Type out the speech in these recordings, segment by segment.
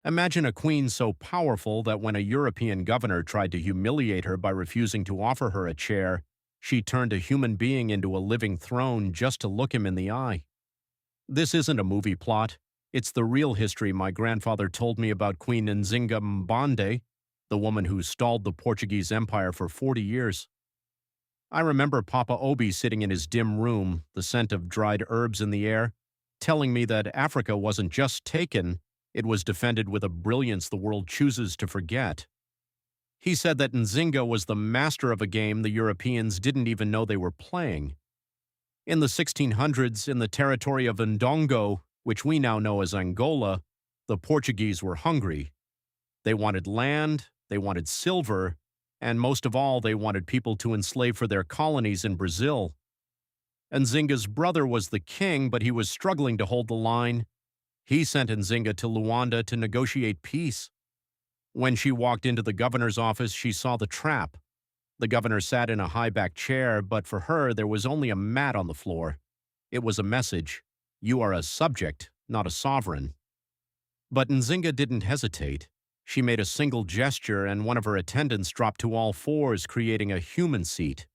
Imagine a queen so powerful that when a European governor tried to humiliate her by refusing to offer her a chair, she turned a human being into a living throne just to look him in the eye. This isn't a movie plot. It's the real history my grandfather told me about Queen Nzinga Mbande, the woman who stalled the Portuguese Empire for 40 years. I remember Papa Obi sitting in his dim room, the scent of dried herbs in the air, telling me that Africa wasn't just taken, it was defended with a brilliance the world chooses to forget. He said that Nzinga was the master of a game the Europeans didn't even know they were playing. In the 1600s, in the territory of Ndongo, which we now know as Angola, the Portuguese were hungry. They wanted land, they wanted silver, and most of all, they wanted people to enslave for their colonies in Brazil. Nzinga's brother was the king, but he was struggling to hold the line. He sent Nzinga to Luanda to negotiate peace. When she walked into the governor's office, she saw the trap. The governor sat in a high-backed chair, but for her, there was only a mat on the floor. It was a message. You are a subject, not a sovereign. But Nzinga didn't hesitate. She made a single gesture, and one of her attendants dropped to all fours, creating a human seat.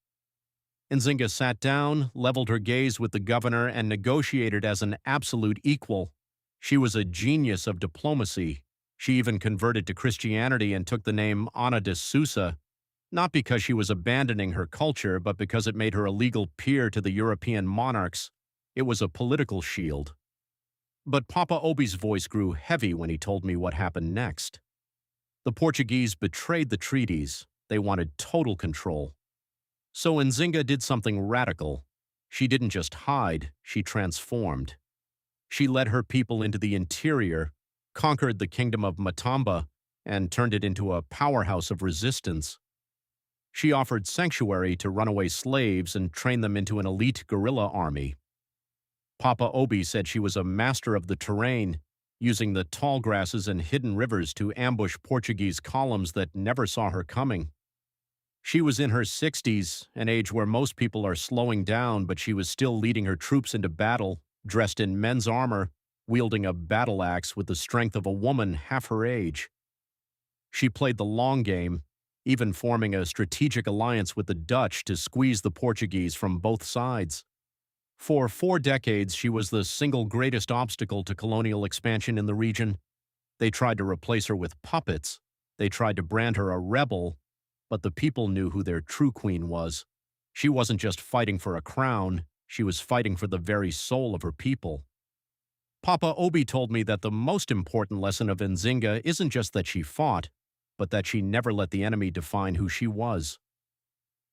Nzinga sat down, leveled her gaze with the governor, and negotiated as an absolute equal. She was a genius of diplomacy. She even converted to Christianity and took the name Ana de Sousa, not because she was abandoning her culture, but because it made her a legal peer to the European monarchs. It was a political shield. But Papa Obi's voice grew heavy when he told me what happened next. The Portuguese betrayed the treaties. They wanted total control. So Nzinga did something radical. She didn't just hide, she transformed. She led her people into the interior, conquered the kingdom of Matamba, and turned it into a powerhouse of resistance. She offered sanctuary to runaway slaves and trained them into an elite guerrilla army. Papa Obi said she was a master of the terrain, using the tall grasses and hidden rivers to ambush Portuguese columns that never saw her coming. She was in her 60s, an age where most people are slowing down, but she was still leading her troops into battle, dressed in men's armor, wielding a battle axe with the strength of a woman half her age. She played the long game, even forming a strategic alliance with the Dutch to squeeze the Portuguese from both sides. For 4 decades, she was the single greatest obstacle to colonial expansion in the region. They tried to replace her with puppets. They tried to brand her a rebel, but the people knew who their true queen was. She wasn't just fighting for a crown, she was fighting for the very soul of her people. Papa Obi told me that the most important lesson of Nzinga isn't just that she fought, but that she never let the enemy define who she was.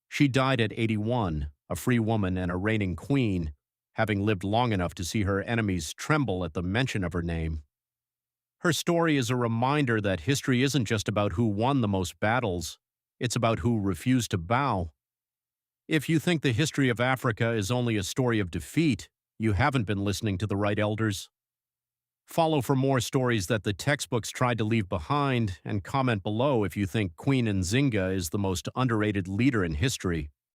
She died at 81, a free woman and a reigning queen, having lived long enough to see her enemies tremble at the mention of her name. Her story is a reminder that history isn't just about who won the most battles, it's about who refused to bow. If you think the history of Africa is only a story of defeat, you haven't been listening to the right elders. Follow for more stories that the textbooks tried to leave behind, and comment below if you think Queen Nzinga is the most underrated leader in history.